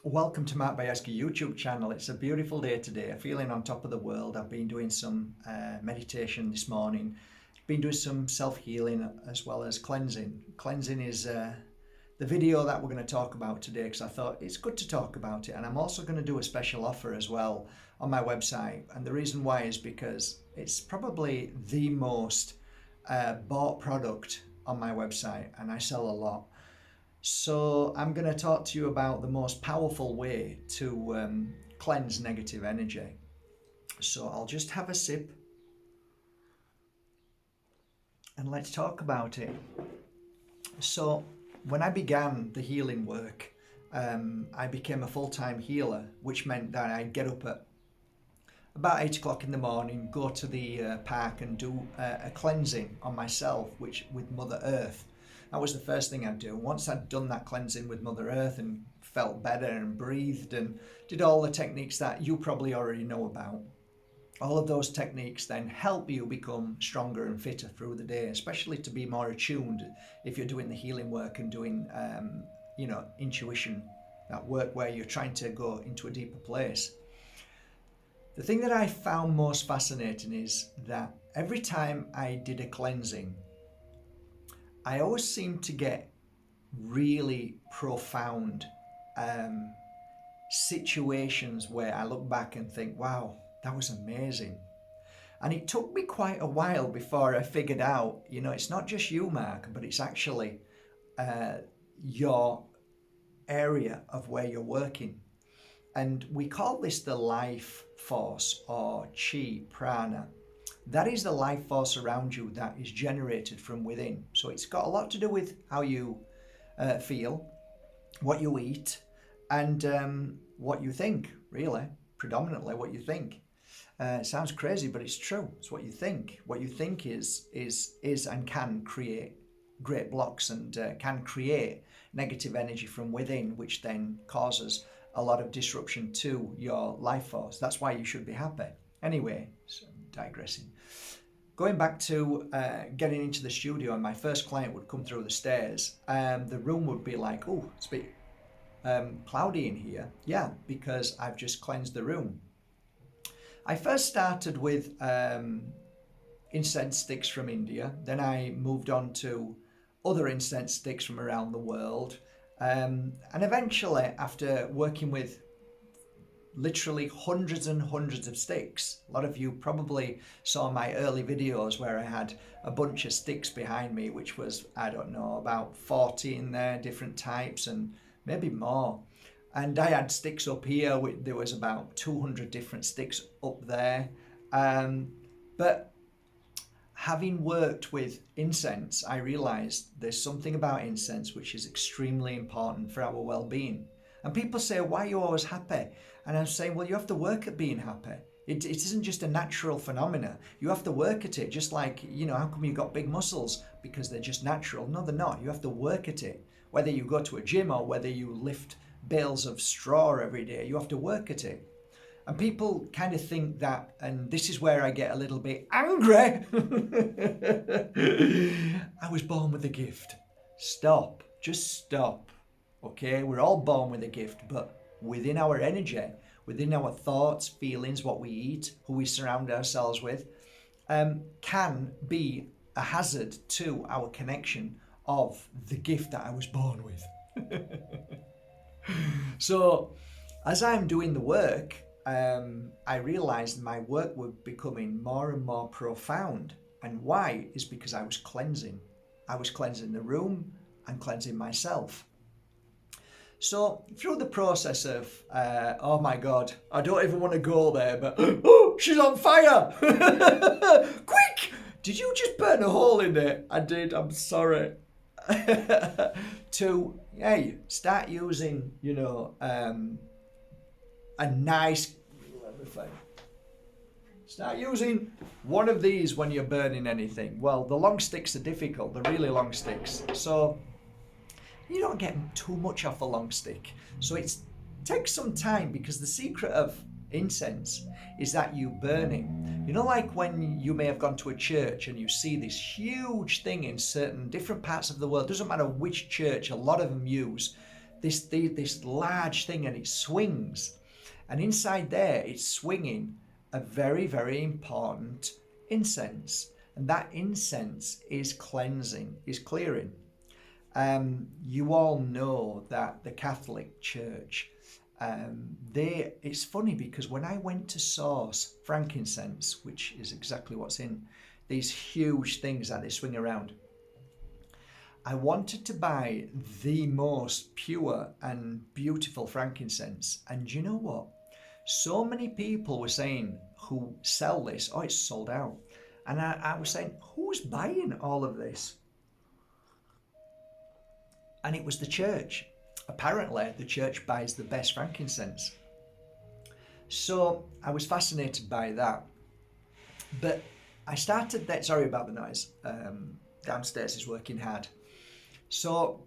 Welcome to Mark Bayeski YouTube channel. It's a beautiful day today. Feeling on top of the world. I've been doing some meditation this morning. Been doing some self-healing as well as cleansing. Cleansing is the video that we're going to talk about today because I thought it's good to talk about it. And I'm also going to do a special offer as well on my website. And the reason why is because it's probably the most bought product on my website, and I sell a lot. So I'm going to talk to you about the most powerful way to cleanse negative energy. So I'll just have a sip and let's talk about it. So when I began the healing work, I became a full-time healer, which meant that I'd get up at about 8 o'clock in the morning, go to the park and do a cleansing on myself, which with Mother Earth. That was the first thing I'd do. Once I'd done that cleansing with Mother Earth and felt better and breathed and did all the techniques that you probably already know about, all of those techniques then help you become stronger and fitter through the day, especially to be more attuned if you're doing the healing work and doing, intuition, that work where you're trying to go into a deeper place. The thing that I found most fascinating is that every time I did a cleansing, I always seem to get really profound situations where I look back and think, wow, that was amazing. And it took me quite a while before I figured out, it's not just you, Mark, but it's actually your area of where you're working. And we call this the life force or chi, prana. That is the life force around you that is generated from within. So it's got a lot to do with how you feel, what you eat, and what you think, really, predominantly what you think. It sounds crazy, but it's true. It's what you think. What you think is and can create great blocks and can create negative energy from within, which then causes a lot of disruption to your life force. That's why you should be happy. Anyway, so digressing. Going back to getting into the studio, and my first client would come through the stairs, and the room would be like, oh, it's a bit cloudy in here. Yeah, because I've just cleansed the room. I first started with incense sticks from India. Then I moved on to other incense sticks from around the world. And eventually, after working with literally hundreds and hundreds of sticks. A lot of you probably saw my early videos where I had a bunch of sticks behind me, which was, I don't know, about 40 in there, different types and maybe more. And I had sticks up here, there was about 200 different sticks up there. But having worked with incense, I realized there's something about incense which is extremely important for our well-being. And people say, why are you always happy? And I'm saying, well, you have to work at being happy. It isn't just a natural phenomena. You have to work at it. Just like, how come you got big muscles? Because they're just natural. No, they're not. You have to work at it. Whether you go to a gym or whether you lift bales of straw every day, you have to work at it. And people kind of think that, and this is where I get a little bit angry. I was born with a gift. Stop. Just stop. Okay? We're all born with a gift, but within our energy, within our thoughts, feelings, what we eat, who we surround ourselves with, can be a hazard to our connection of the gift that I was born with. So, as I'm doing the work, I realized my work was becoming more and more profound. And why? Is because I was cleansing. I was cleansing the room and cleansing myself. So through the process of, oh my God, I don't even want to go there, but, oh, she's on fire! Quick! Did you just burn a hole in it? I did, I'm sorry. To, hey, start using, a nice, let me find. Start using one of these when you're burning anything. Well, the long sticks are difficult, the really long sticks. So you don't get too much off a long stick. So it takes some time, because the secret of incense is that you burning. Like when you may have gone to a church and you see this huge thing in certain different parts of the world, doesn't matter which church, a lot of them use this large thing, and it swings. And inside there, it's swinging a very, very important incense. And that incense is cleansing, is clearing. You all know that the Catholic Church, it's funny because when I went to source frankincense, which is exactly what's in these huge things that they swing around, I wanted to buy the most pure and beautiful frankincense. And you know what? So many people were saying who sell this, oh, it's sold out. And I was saying, who's buying all of this? And it was the church. Apparently, the church buys the best frankincense. So I was fascinated by that. But I started that, sorry about the noise, downstairs is working hard. So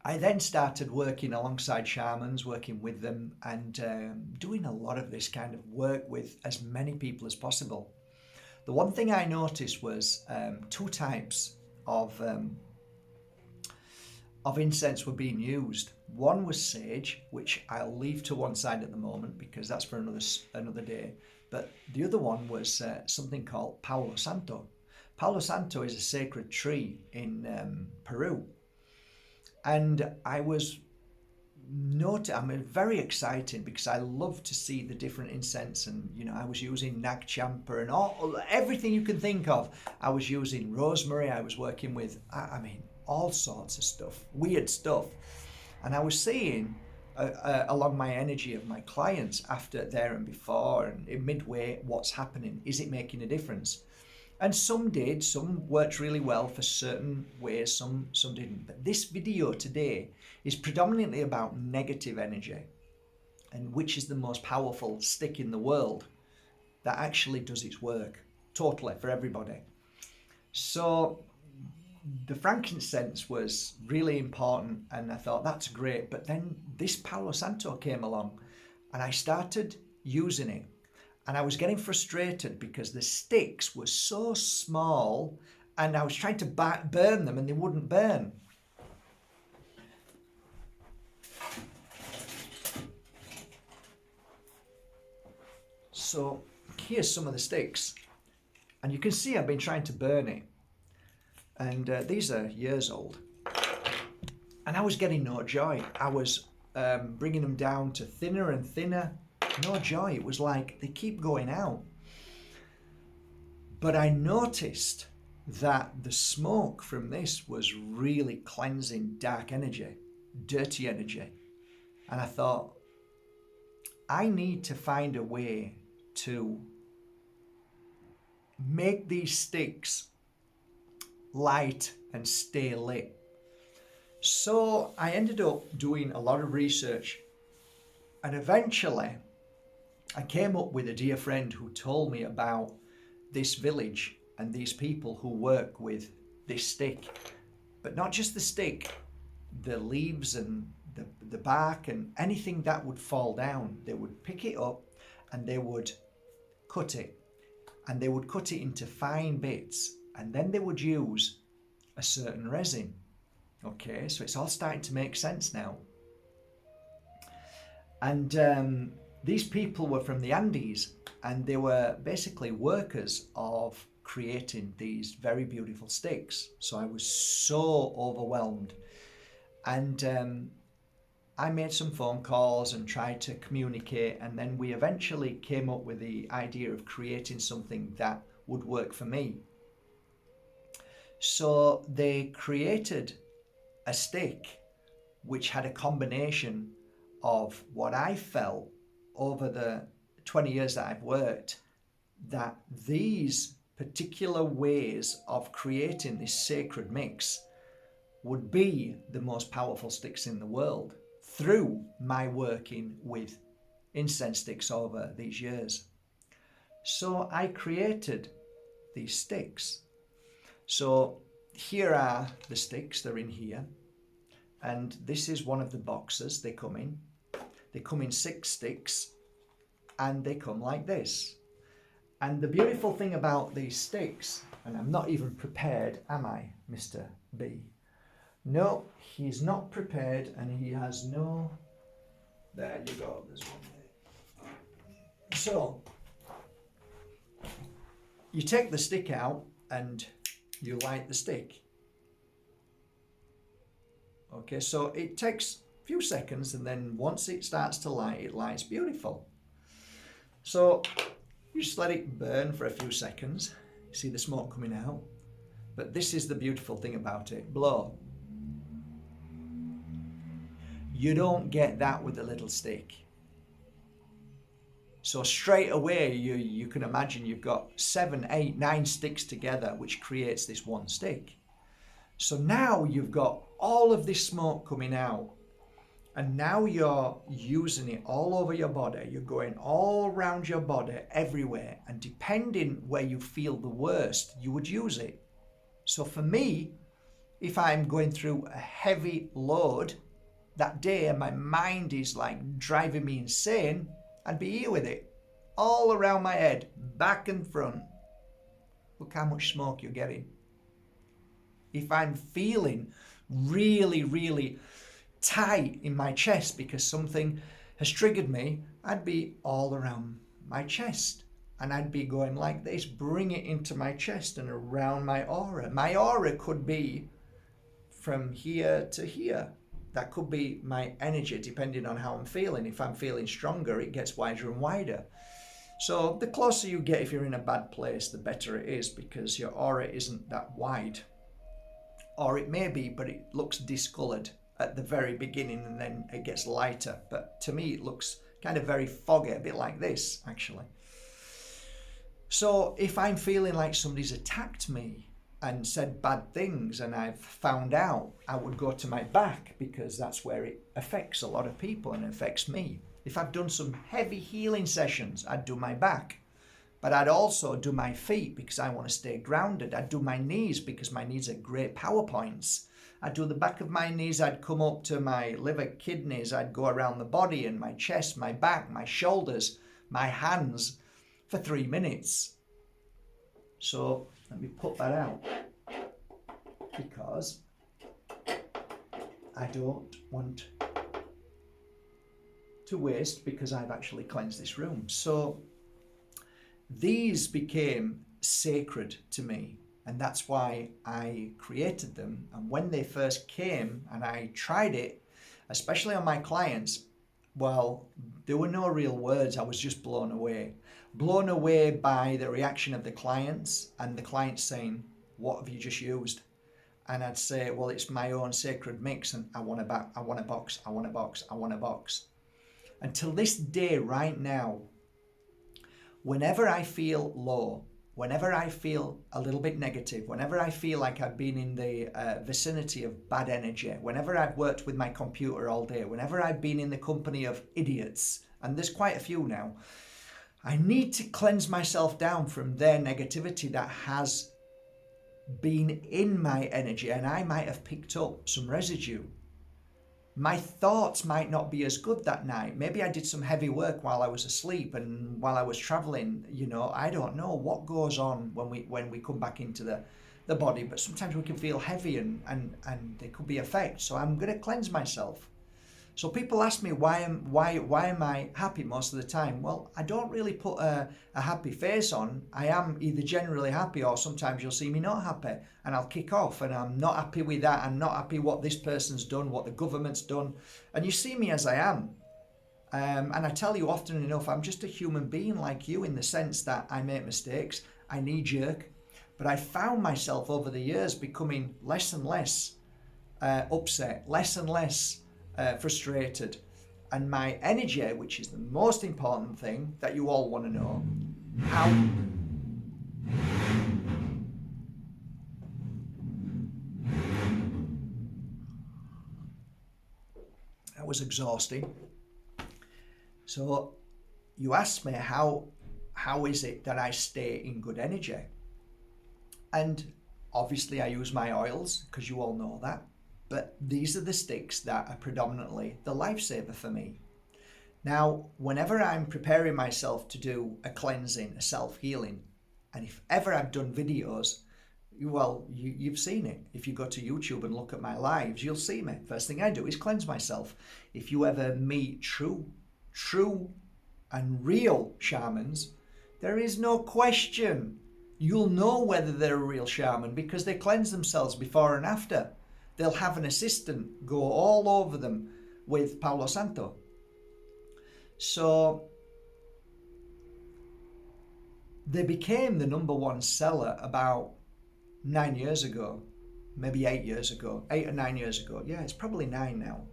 I then started working alongside shamans, working with them, and doing a lot of this kind of work with as many people as possible. The one thing I noticed was two types of incense were being used. One was sage, which I'll leave to one side at the moment because that's for another day. But the other one was something called Palo Santo. Palo Santo is a sacred tree in Peru. And I'm very excited because I love to see the different incense, and I was using nag champa and everything you can think of. I was using rosemary. I was working with all sorts of stuff, weird stuff. And I was seeing along my energy of my clients after, there and before, and in midway, what's happening. Is it making a difference? And some did, some worked really well for certain ways, some didn't. But this video today is predominantly about negative energy, and which is the most powerful stick in the world that actually does its work totally for everybody. So the frankincense was really important, and I thought that's great. But then this Palo Santo came along and I started using it. And I was getting frustrated because the sticks were so small and I was trying to burn them and they wouldn't burn. So here's some of the sticks. And you can see I've been trying to burn it. And these are years old. And I was getting no joy. I was bringing them down to thinner and thinner. No joy. It was like they keep going out. But I noticed that the smoke from this was really cleansing dark energy, dirty energy. And I thought, I need to find a way to make these sticks light and stay lit. So I ended up doing a lot of research, and eventually I came up with a dear friend who told me about this village and these people who work with this stick. But not just the stick, the leaves and the bark and anything that would fall down. They would pick it up and they would cut it. And they would cut it into fine bits. And then they would use a certain resin. Okay, so it's all starting to make sense now. And these people were from the Andes, and they were basically workers of creating these very beautiful sticks. So I was so overwhelmed. And I made some phone calls and tried to communicate, and then we eventually came up with the idea of creating something that would work for me. So they created a stick which had a combination of what I felt over the 20 years that I've worked, that these particular ways of creating this sacred mix would be the most powerful sticks in the world through my working with incense sticks over these years. So I created these sticks. So here are the sticks, they're in here. And this is one of the boxes they come in. They come in 6 sticks and they come like this. And the beautiful thing about these sticks, and I'm not even prepared, am I, Mr. B? No, he's not prepared, and he has no. There you go. There's one there. So you take the stick out and you light the stick. Okay, so it takes a few seconds, and then once it starts to light, it lights beautiful. So you just let it burn for a few seconds. You see the smoke coming out. But this is the beautiful thing about it. Blow. You don't get that with a little stick. So straight away, you can imagine you've got 7, 8, 9 sticks together, which creates this one stick. So now you've got all of this smoke coming out, and now you're using it all over your body. You're going all around your body, everywhere, and depending where you feel the worst, you would use it. So for me, if I'm going through a heavy load that day and my mind is like driving me insane, I'd be here with it, all around my head, back and front. Look how much smoke you're getting. If I'm feeling really, really tight in my chest because something has triggered me, I'd be all around my chest. And I'd be going like this, bring it into my chest and around my aura. My aura could be from here to here. That could be my energy, depending on how I'm feeling. If I'm feeling stronger, it gets wider and wider. So the closer you get if you're in a bad place, the better it is, because your aura isn't that wide. Or it may be, but it looks discoloured at the very beginning and then it gets lighter. But to me, it looks kind of very foggy, a bit like this, actually. So if I'm feeling like somebody's attacked me and said bad things and I've found out, I would go to my back, because that's where it affects a lot of people and affects me. If I've done some heavy healing sessions, I'd do my back. But I'd also do my feet because I want to stay grounded. I'd do my knees because my knees are great power points. I'd do the back of my knees. I'd come up to my liver, kidneys. I'd go around the body and my chest, my back, my shoulders, my hands for 3 minutes. So let me put that out because I don't want to waste, because I've actually cleansed this room. So these became sacred to me, and that's why I created them. And when they first came and I tried it, especially on my clients, well, there were no real words. I was just blown away by the reaction of the clients, and the clients saying, "What have you just used?" And I'd say, "Well, it's my own sacred mix, and I want a box, I want a box, I want a box, I want a box." Until this day, right now, whenever I feel low, whenever I feel a little bit negative, whenever I feel like I've been in the vicinity of bad energy, whenever I've worked with my computer all day, whenever I've been in the company of idiots, and there's quite a few now, I need to cleanse myself down from their negativity that has been in my energy, and I might have picked up some residue. My thoughts might not be as good that night. Maybe I did some heavy work while I was asleep and while I was traveling. I don't know what goes on when we come back into the body, but sometimes we can feel heavy and there could be effects. So I'm going to cleanse myself. So people ask me why am I happy most of the time? Well, I don't really put a happy face on. I am either generally happy, or sometimes you'll see me not happy and I'll kick off and I'm not happy with that. I'm not happy what this person's done, what the government's done. And you see me as I am. And I tell you often enough, I'm just a human being like you, in the sense that I make mistakes, I knee-jerk. But I found myself over the years becoming less and less upset, less and less frustrated, and my energy, which is the most important thing that you all want to know, how that was exhausting. So you asked me how is it that I stay in good energy, and obviously I use my oils, because you all know that. But these are the sticks that are predominantly the lifesaver for me. Now, whenever I'm preparing myself to do a cleansing, a self-healing, and if ever I've done videos, Well, you've seen it. If you go to YouTube and look at my lives, you'll see me. First thing I do is cleanse myself. If you ever meet true and real shamans, there is no question. You'll know whether they're a real shaman because they cleanse themselves before and after. They'll have an assistant go all over them with Palo Santo. So they became the #1 seller about 9 years ago, maybe 8 years ago, 8 or 9 years ago. Yeah, it's probably 9 now.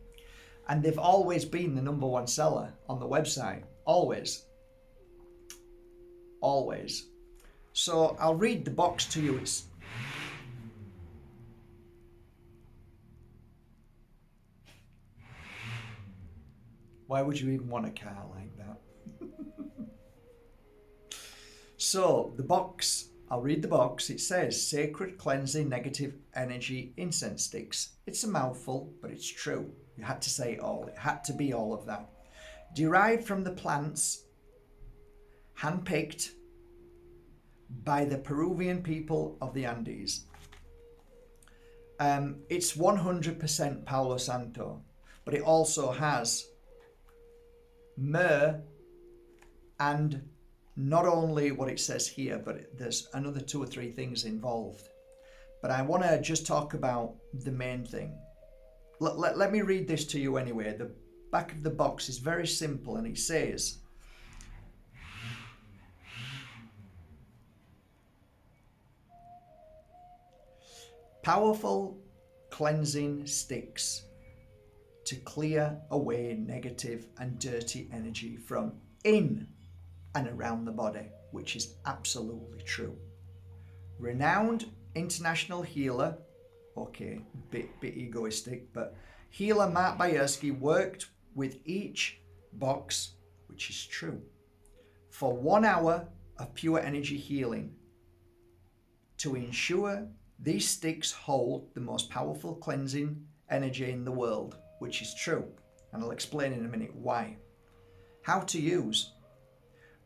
And they've always been the #1 seller on the website. Always. Always. So I'll read the box to you. It's why would you even want a car like that? So the box, I'll read the box. It says Sacred Cleansing Negative Energy Incense Sticks. It's a mouthful, but it's true. You had to say it all. It had to be all of that. Derived from the plants, handpicked by the Peruvian people of the Andes. It's 100% Palo Santo, but it also has myrrh and not only what it says here, but there's another 2 or 3 things involved. But I want to just talk about the main thing. Let me read this to you anyway. The back of the box is very simple and it says, powerful cleansing sticks to clear away negative and dirty energy from in and around the body, which is absolutely true. Renowned international healer, okay, bit egoistic, but healer Mark Bayersky worked with each box, which is true, for 1 hour of pure energy healing to ensure these sticks hold the most powerful cleansing energy in the world, which is true, and I'll explain in a minute why. How to use.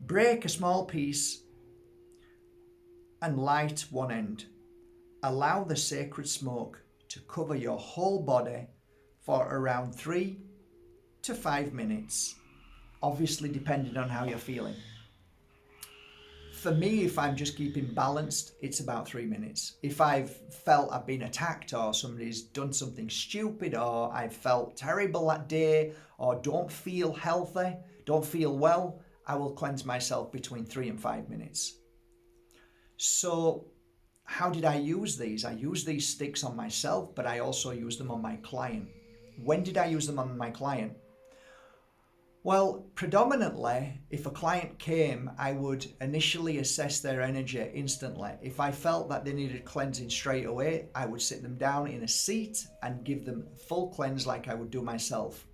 Break a small piece and light one end. Allow the sacred smoke to cover your whole body for around 3 to 5 minutes, obviously depending on how you're feeling. For me, if I'm just keeping balanced, it's about 3 minutes. If I've felt I've been attacked or somebody's done something stupid or I've felt terrible that day or don't feel healthy, don't feel well, I will cleanse myself between 3 and 5 minutes. So how did I use these? I used these sticks on myself, but I also used them on my client. When did I use them on my client? Well, predominantly, if a client came, I would initially assess their energy instantly. If I felt that they needed cleansing straight away, I would sit them down in a seat and give them a full cleanse like I would do myself.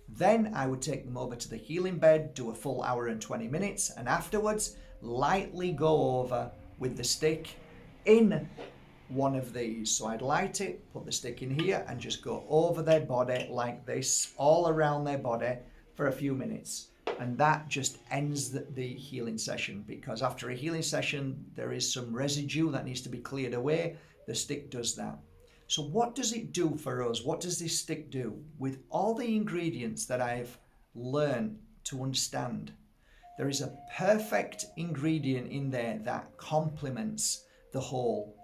Then I would take them over to the healing bed, do a full hour and 20 minutes, and afterwards lightly go over with the stick in one of these. So I'd light it, put the stick in here, and just go over their body like this, all around their body for a few minutes. And that just ends the healing session, because after a healing session, there is some residue that needs to be cleared away. The stick does that. So what does it do for us? What does this stick do? With all the ingredients that I've learned to understand, there is a perfect ingredient in there that complements the whole.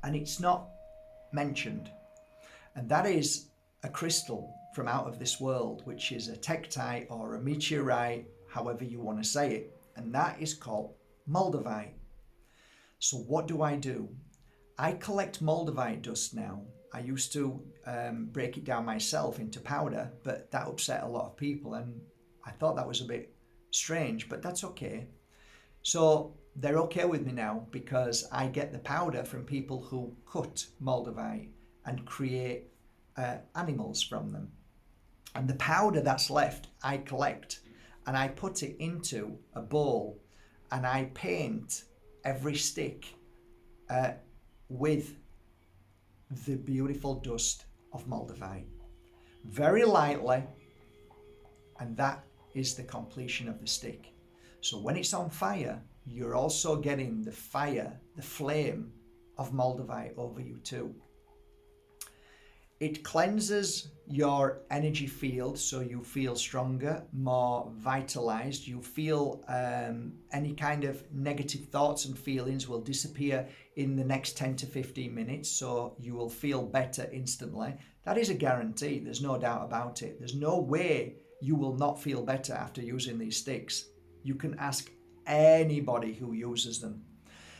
And it's not mentioned. And that is a crystal from out of this world, which is a tektite or a meteorite, however you want to say it. And that is called Moldavite. So what do? I collect Moldavite dust now. I used to break it down myself into powder, but that upset a lot of people and I thought that was a bit strange, but that's okay. So they're okay with me now because I get the powder from people who cut Moldavite and create animals from them. And the powder that's left, I collect and I put it into a bowl and I paint every stick with the beautiful dust of Moldavite. Very lightly, and that is the completion of the stick. So when it's on fire, you're also getting the fire, the flame of Moldavite over you too. It cleanses your energy field so you feel stronger, more vitalized. You feel any kind of negative thoughts and feelings will disappear in the next 10 to 15 minutes, so you will feel better instantly. That is a guarantee, there's no doubt about it. There's no way you will not feel better after using these sticks. You can ask anybody who uses them.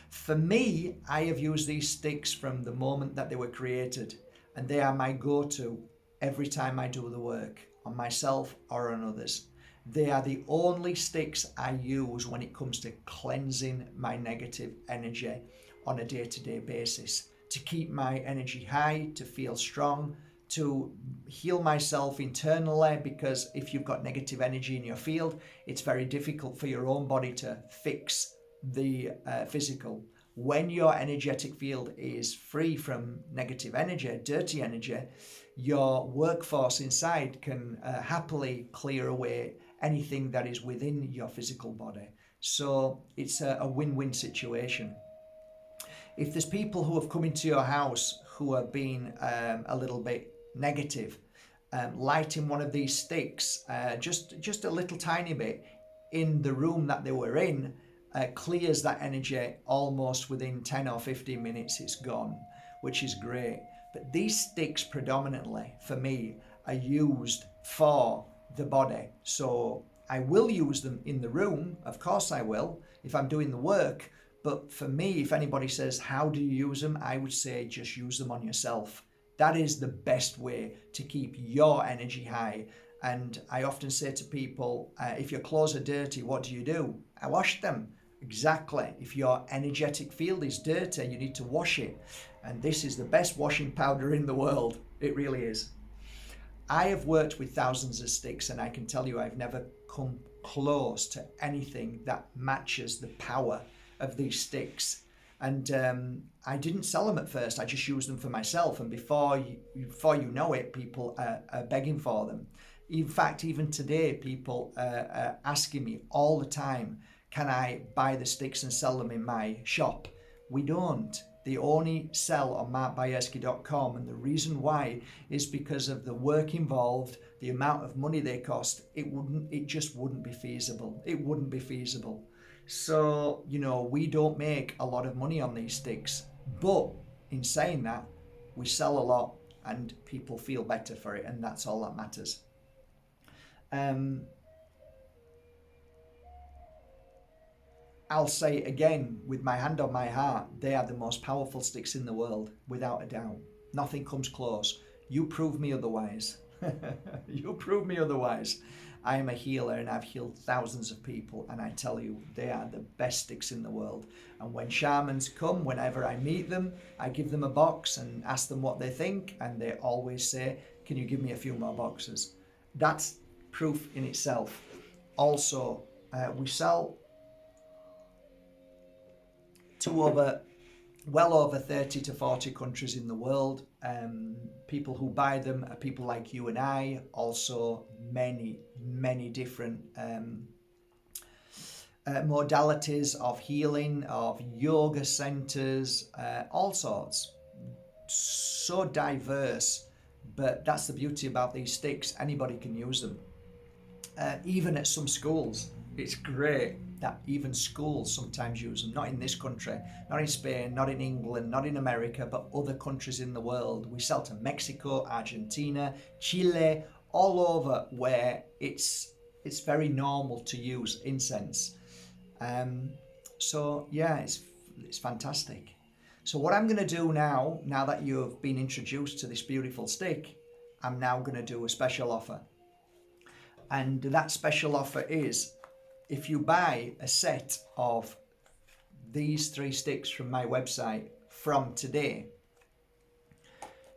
For me, I have used these sticks from the moment that they were created, and they are my go-to every time I do the work on myself or on others. They are the only sticks I use when it comes to cleansing my negative energy on a day-to-day basis, to keep my energy high, to feel strong, to heal myself internally, because if you've got negative energy in your field, it's very difficult for your own body to fix the physical. When your energetic field is free from negative energy, dirty energy, your workforce inside can happily clear away anything that is within your physical body. So it's a win-win situation. If there's people who have come into your house who have been a little bit negative, lighting one of these sticks, just a little tiny bit in the room that they were in, clears that energy almost within 10 or 15 minutes. It's gone, which is great. But these sticks predominantly for me are used for the body, so I will use them in the room, of course I will, if I'm doing the work. But for me, if anybody says how do you use them, I would say just use them on yourself. That is the best way to keep your energy high. And I often say to people, if your clothes are dirty, what do? I wash them. Exactly. If your energetic field is dirty, you need to wash it. And this is the best washing powder in the world. It really is. I have worked with thousands of sticks, and I can tell you I've never come close to anything that matches the power of these sticks. And I didn't sell them at first. I just used them for myself. And before you know it, people are begging for them. In fact, even today, people are asking me all the time, can I buy the sticks and sell them in my shop? We don't. They only sell on markbayerski.com, and the reason why is because of the work involved, the amount of money they cost. It just wouldn't be feasible. It wouldn't be feasible. So, we don't make a lot of money on these sticks, but in saying that, we sell a lot and people feel better for it, and that's all that matters. I'll say it again with my hand on my heart, they are the most powerful sticks in the world, without a doubt. Nothing comes close. You prove me otherwise. You prove me otherwise. I am a healer and I've healed thousands of people, and I tell you, they are the best sticks in the world. And when shamans come, whenever I meet them, I give them a box and ask them what they think, and they always say, can you give me a few more boxes? That's proof in itself. Also, we sell to well over 30 to 40 countries in the world. People who buy them are people like you and I, also many different modalities of healing, of yoga centers, all sorts. So diverse, but that's the beauty about these sticks. Anybody can use them. Even at some schools, it's great that even schools sometimes use them. Not in this country, not in Spain, not in England, not in America, but other countries in the world. We sell to Mexico, Argentina, Chile, all over where it's very normal to use incense. So yeah, it's fantastic. So what I'm going to do now that you've been introduced to this beautiful stick, I'm now going to do a special offer. And that special offer is, if you buy a set of these 3 sticks from my website from today,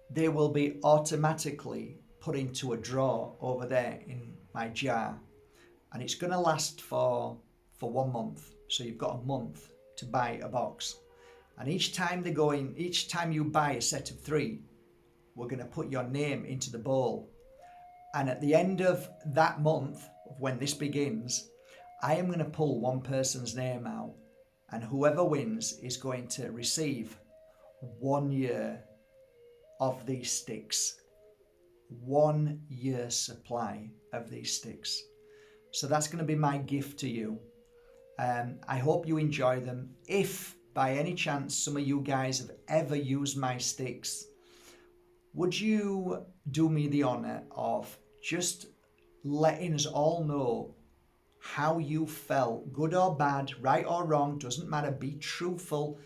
they will be automatically put into a drawer over there in my jar. And it's going to last for 1 month. So you've got a month to buy a box. And each time you buy a set of 3, we're going to put your name into the bowl. And at the end of that month, when this begins, I am going to pull one person's name out, and whoever wins is going to receive 1 year of these sticks. 1 year supply of these sticks. So that's going to be my gift to you. I hope you enjoy them. If by any chance some of you guys have ever used my sticks, would you do me the honor of just letting us all know how you felt, good or bad, right or wrong, doesn't matter, be truthful.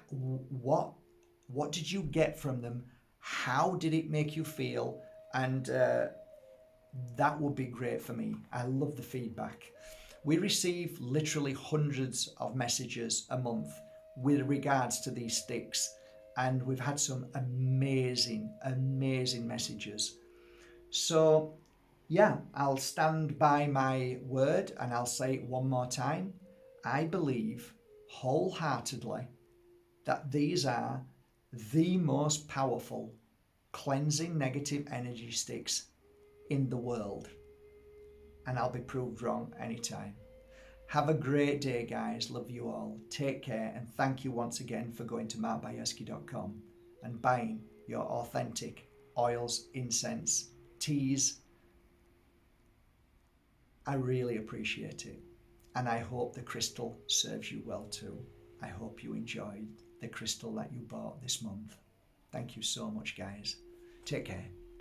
What did you get from them? How did it make you feel? And that would be great for me. I love the feedback. We receive literally hundreds of messages a month with regards to these sticks, and we've had some amazing, amazing messages. So, yeah, I'll stand by my word and I'll say it one more time. I believe wholeheartedly that these are the most powerful cleansing negative energy sticks in the world. And I'll be proved wrong anytime. Have a great day, guys. Love you all. Take care, and thank you once again for going to markbayeski.com and buying your authentic oils, incense, teas. I really appreciate it. And I hope the crystal serves you well too. I hope you enjoyed the crystal that you bought this month. Thank you so much, guys. Take care.